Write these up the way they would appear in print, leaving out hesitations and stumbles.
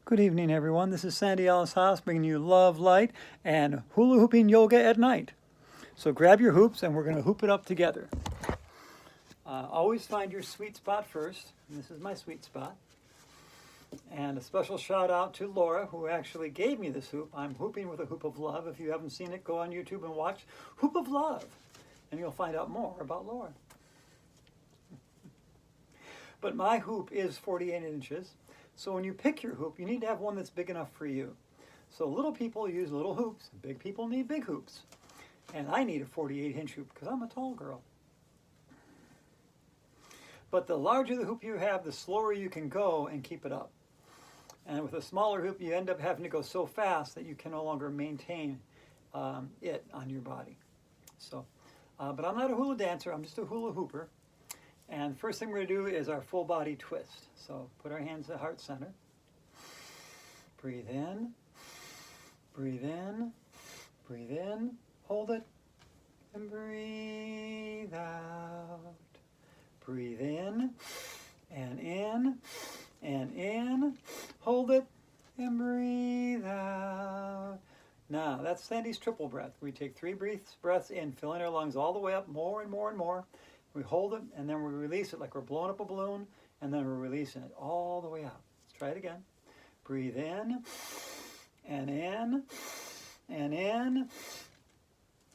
Good evening, everyone. This is Sandy Ellis Haas bringing you love, light, and hula hooping yoga at night. So grab your hoops and we're going to hoop it up together. Always find your sweet spot first. And this is my sweet spot. And a special shout out to Laura, who actually gave me this hoop. I'm hooping with a hoop of love. If you haven't seen it, go on YouTube and watch Hoop of Love, and you'll find out more about Laura. But my hoop is 48 inches. So when you pick your hoop, you need to have one that's big enough for you. So little people use little hoops, big people need big hoops. And I need a 48-inch hoop because I'm a tall girl. But the larger the hoop you have, the slower you can go and keep it up. And with a smaller hoop, you end up having to go so fast that you can no longer maintain it on your body. So, but I'm not a hula dancer, I'm just a hula hooper. And first thing we're going to do is our full body twist. So put our hands at heart center. Breathe in, breathe in, breathe in, hold it, and breathe out. Breathe in, and hold it, and breathe out. Now, that's Sandy's triple breath. We take 3 breaths in, filling our lungs all the way up, more and more and more. We hold it, and then we release it like we're blowing up a balloon, and then we're releasing it all the way out. Let's try it again. Breathe in, and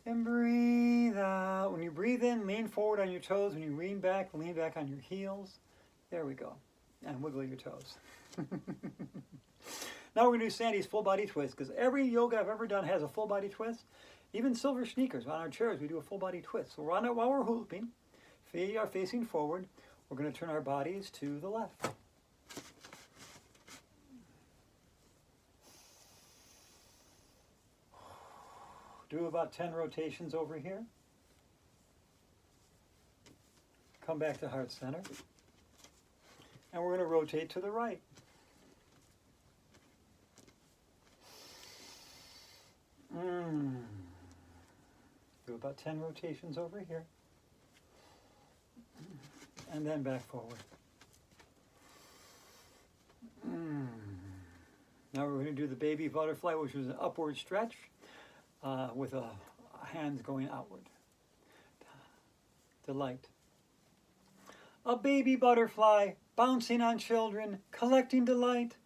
breathe out. When you breathe in, lean forward on your toes. When you lean back on your heels. There we go. And wiggle your toes. Now we're going to do Sandy's full body twist, because every yoga I've ever done has a full body twist. Even silver sneakers on our chairs, we do a full body twist. So we're on it while we're hooping. Feet are facing forward. We're going to turn our bodies to the left. Do about 10 rotations over here. Come back to heart center. And we're going to rotate to the right. Do about 10 rotations over here. And then back forward. Now we're going to do the baby butterfly, which is an upward stretch with hands going outward. Delight. A baby butterfly bouncing on children, collecting delight,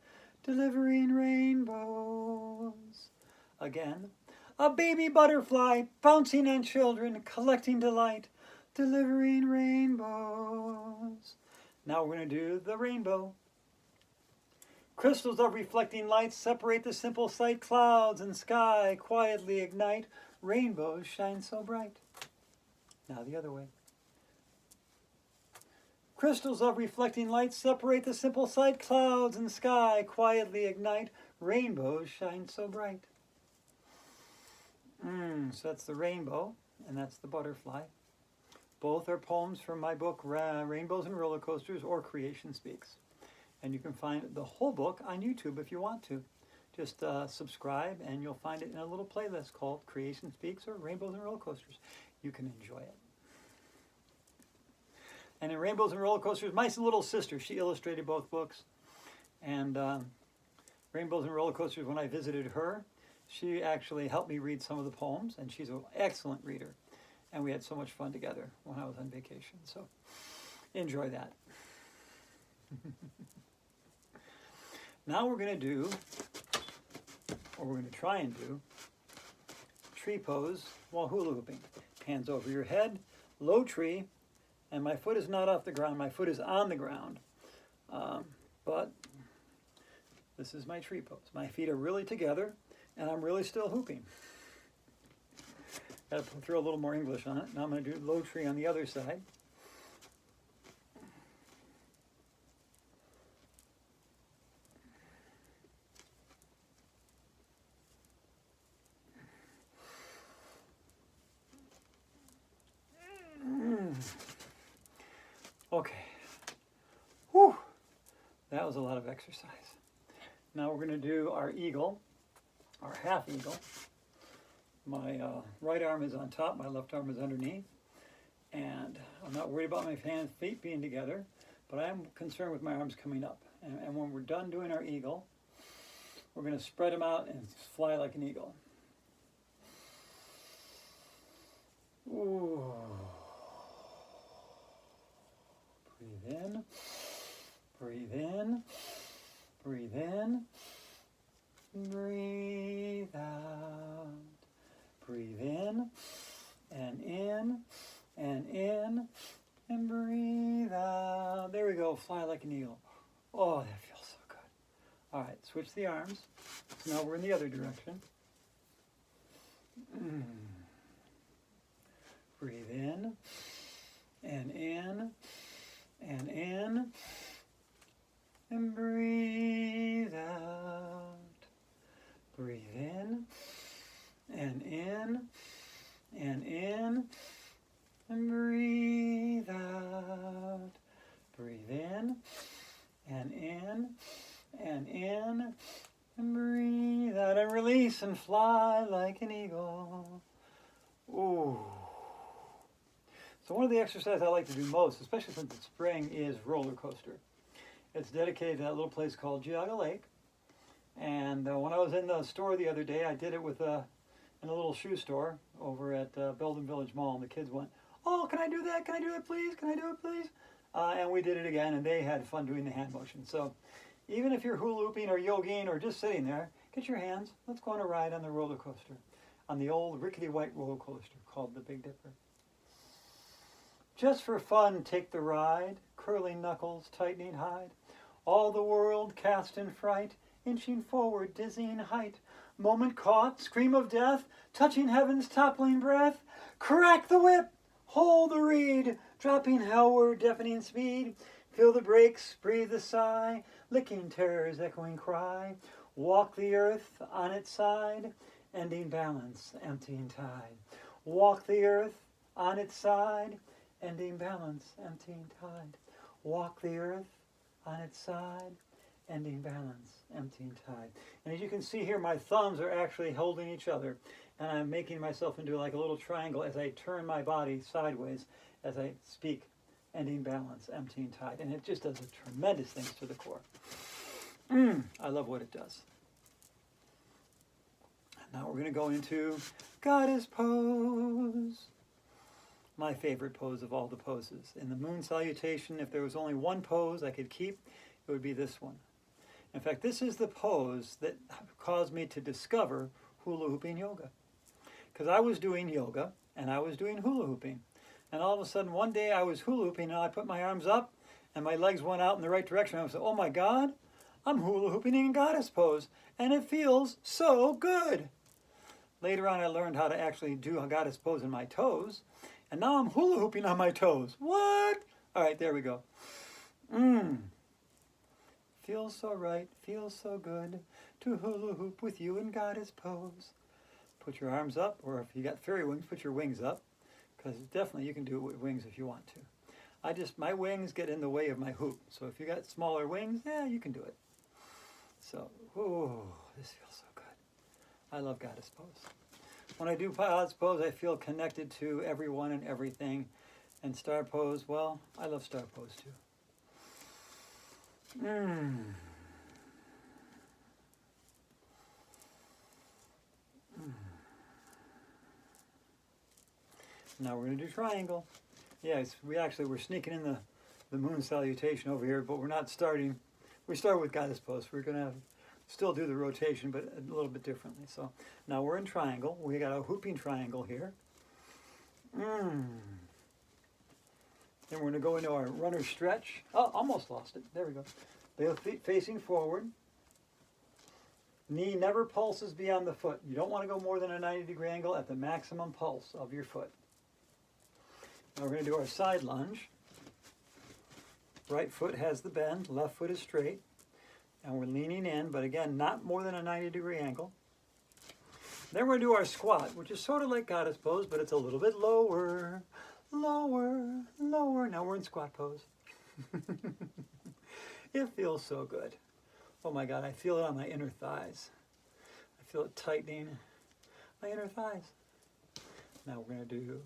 delivering rainbows. Again. A baby butterfly bouncing on children, collecting delight, delivering rainbows. Now we're going to do the rainbow. Crystals of reflecting light separate the simple sight. Clouds and sky quietly ignite. Rainbows shine so bright. Now the other way. Crystals of reflecting light separate the simple sight. Clouds and sky quietly ignite. Rainbows shine so bright. So that's the rainbow, and that's the butterfly. Both are poems from my book, Rainbows and Roller Coasters, or Creation Speaks. And you can find the whole book on YouTube if you want to. Just subscribe, and you'll find it in a little playlist called Creation Speaks or Rainbows and Roller Coasters. You can enjoy it. And in Rainbows and Roller Coasters, my little sister, she illustrated both books. And Rainbows and Roller Coasters, when I visited her, she actually helped me read some of the poems, and she's an excellent reader. And we had so much fun together when I was on vacation. So enjoy that. Now we're going to do, or we're going to try and do, tree pose while hula hooping. Hands over your head, low tree, and my foot is not off the ground. My foot is on the ground. But this is my tree pose. My feet are really together, and I'm really still hooping. Got to throw a little more English on it. Now I'm going to do low tree on the other side. Okay. Whew. That was a lot of exercise. Now we're going to do our eagle, our half eagle. My right arm is on top, my left arm is underneath. And I'm not worried about my feet being together, but I am concerned with my arms coming up. And when we're done doing our eagle, We're going to spread them out and fly like an eagle. Ooh. Breathe in, breathe in, breathe in, breathe out. Breathe in, and breathe out. There we go, fly like an eagle. Oh, that feels so good. All right, switch the arms. So now we're in the other direction. Breathe in, and breathe out. Breathe in, and breathe out. Breathe in, and breathe out, and release and fly like an eagle. Ooh. So one of the exercises I like to do most, especially since it's spring, is roller coaster. It's dedicated to that little place called Geauga Lake. And when I was in the store the other day, I did it with in a little shoe store over at Belden Village Mall, and the kids went, "Oh, can I do that? Can I do it, please? Can I do it, please?" And we did it again, and they had fun doing the hand motion. So even if you're hula hooping or yogiing or just sitting there, get your hands. Let's go on a ride on the roller coaster, on the old rickety white roller coaster called the Big Dipper. Just for fun, take the ride, curling knuckles, tightening hide. All the world cast in fright, inching forward, dizzying height. Moment caught, scream of death, touching heaven's toppling breath. Crack the whip, hold the reed, dropping hellward, deafening speed. Feel the brakes, breathe the sigh, licking terror's echoing cry. Walk the earth on its side, ending balance, emptying tide. Walk the earth on its side, ending balance, emptying tide. Walk the earth on its side, ending balance, emptying tide. And as you can see here, my thumbs are actually holding each other, and I'm making myself into like a little triangle as I turn my body sideways as I speak, ending balance, emptying tide. And it just does a tremendous things to the core. I love what it does. Now we're going to go into goddess pose. My favorite pose of all the poses. In the moon salutation, if there was only one pose I could keep, it would be this one. In fact, this is the pose that caused me to discover hula hooping yoga. Because I was doing yoga and I was doing hula hooping. And all of a sudden one day I was hula hooping and I put my arms up and my legs went out in the right direction. I was like, oh my God, I'm hula hooping in goddess pose and it feels so good. Later on I learned how to actually do a goddess pose in my toes. And now I'm hula hooping on my toes. What? All right, there we go. Feels so right, feels so good to hula hoop with you in goddess pose. Put your arms up, or if you got fairy wings, put your wings up, because definitely you can do it with wings if you want to. My wings get in the way of my hoop, so if you got smaller wings, yeah, you can do it. So, ooh, this feels so good. I love goddess pose. When I do goddess pose, I feel connected to everyone and everything. And star pose, well, I love star pose too. Now we're going to do triangle. Yes, we're sneaking in the moon salutation over here, but we're not starting. We start with goddess pose. We're going to still do the rotation, but a little bit differently. So now we're in triangle. We got a hooping triangle here. Then we're going to go into our runner stretch. Oh, almost lost it. There we go. Both feet facing forward. Knee never pulses beyond the foot. You don't want to go more than a 90-degree angle at the maximum pulse of your foot. Now we're going to do our side lunge. Right foot has the bend, left foot is straight. And we're leaning in, but again, not more than a 90-degree angle. Then we're going to do our squat, which is sort of like goddess pose, but it's a little bit lower, lower, lower. Now we're in squat pose. It feels so good. Oh my God, I feel it on my inner thighs. I feel it tightening my inner thighs. Now we're going to do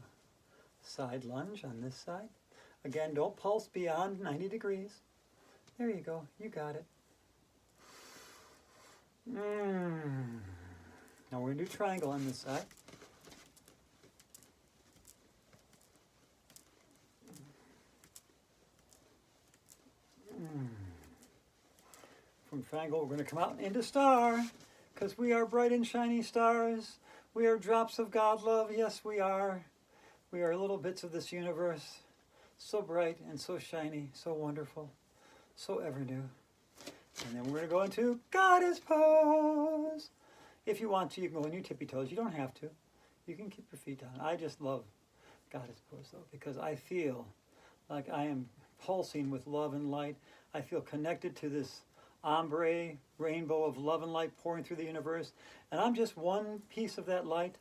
side lunge on this side. Again, don't pulse beyond 90 degrees. There you go, you got it. Now we're going to do triangle on this side. From triangle, we're going to come out into star, because we are bright and shiny stars. We are drops of God love. Yes, we are. We are little bits of this universe. So bright and so shiny, so wonderful, so ever new. And then we're going to go into Goddess pose. If you want to, you can go on your tippy toes. You don't have to. You can keep your feet down. I just love Goddess pose, though, because I feel like I am pulsing with love and light. I feel connected to this ombre rainbow of love and light pouring through the universe. And I'm just one piece of that light.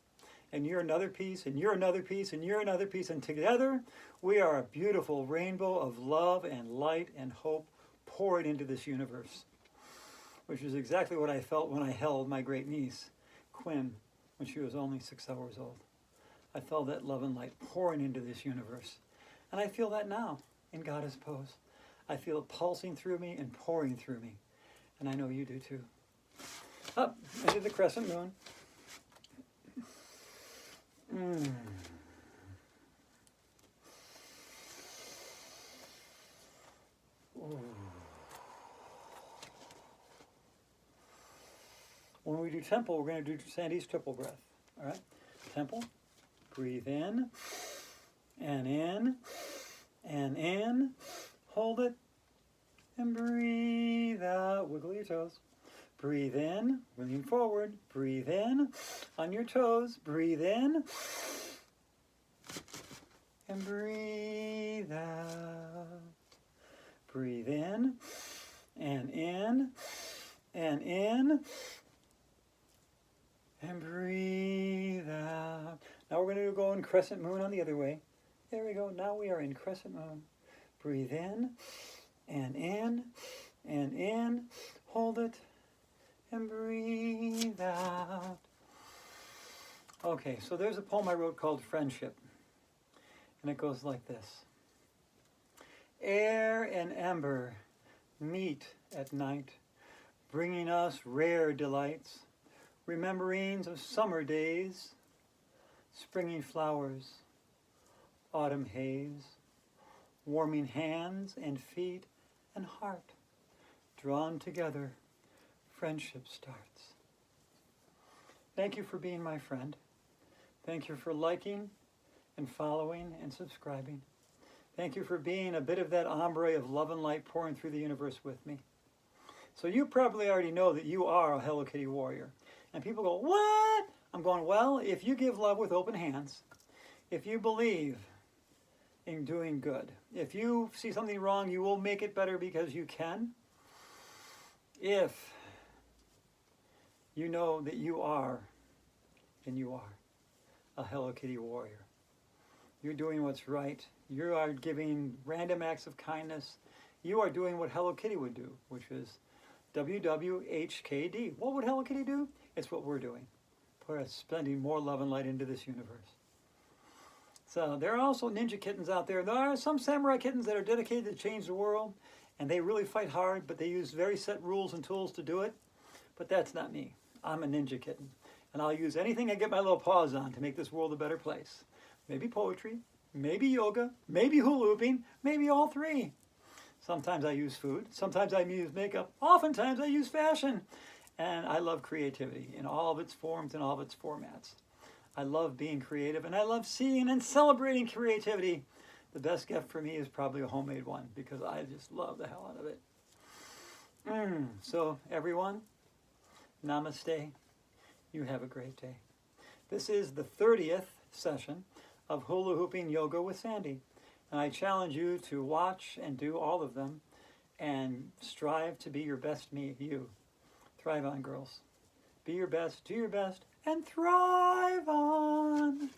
And you're another piece, and you're another piece, and you're another piece. And together, we are a beautiful rainbow of love and light and hope poured into this universe, which is exactly what I felt when I held my great niece, Quinn, when she was only 6 hours old. I felt that love and light pouring into this universe. And I feel that now in Goddess pose. I feel it pulsing through me and pouring through me. And I know you do too. Up into the crescent moon. When we do temple, we're going to do Sandy's triple breath. All right? Temple. Breathe in. And in. And in. Hold it. And breathe out. Wiggle your toes. Breathe in. Lean forward. Breathe in. On your toes. Breathe in. And breathe out. Breathe in. And in. And in. And breathe out. Now we're going to go in crescent moon on the other way. There we go. Now we are in crescent moon. Breathe in. And in. And in. Hold it. And breathe out. Okay, so there's a poem I wrote called Friendship. And it goes like this. Air and ember meet at night, bringing us rare delights, rememberings of summer days, springing flowers, autumn haze, warming hands and feet and heart, drawn together, friendship starts. Thank you for being my friend. Thank you for liking and following and subscribing. Thank you for being a bit of that ombre of love and light pouring through the universe with me. So you probably already know that you are a Hello Kitty warrior. And people go, what? I'm going, well, if you give love with open hands, if you believe in doing good, if you see something wrong, you will make it better because you can. If you know that you are, and you are, a Hello Kitty warrior. You're doing what's right. You are giving random acts of kindness. You are doing what Hello Kitty would do, which is WWHKD. What would Hello Kitty do? It's what we're doing. We're spending more love and light into this universe. So there are also ninja kittens out there. There are some samurai kittens that are dedicated to change the world, and they really fight hard, but they use very set rules and tools to do it. But that's not me. I'm a ninja kitten, and I'll use anything I get my little paws on to make this world a better place. Maybe poetry, maybe yoga, maybe hula hooping, maybe all three. Sometimes I use food, sometimes I use makeup, oftentimes I use fashion. And I love creativity in all of its forms and all of its formats. I love being creative, and I love seeing and celebrating creativity. The best gift for me is probably a homemade one, because I just love the hell out of it. So everyone, namaste. You have a great day. This is the 30th session of Hula Hooping Yoga with Sandy. And I challenge you to watch and do all of them and strive to be your best me, you. Thrive on, girls. Be your best, do your best, and thrive on.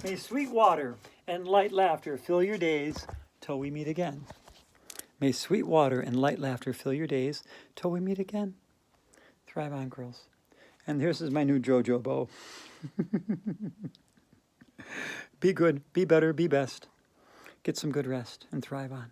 May sweet water and light laughter fill your days till we meet again. May sweet water and light laughter fill your days till we meet again. Thrive on, girls. And this is my new JoJo bow. Be good, be better, be best. Get some good rest and thrive on.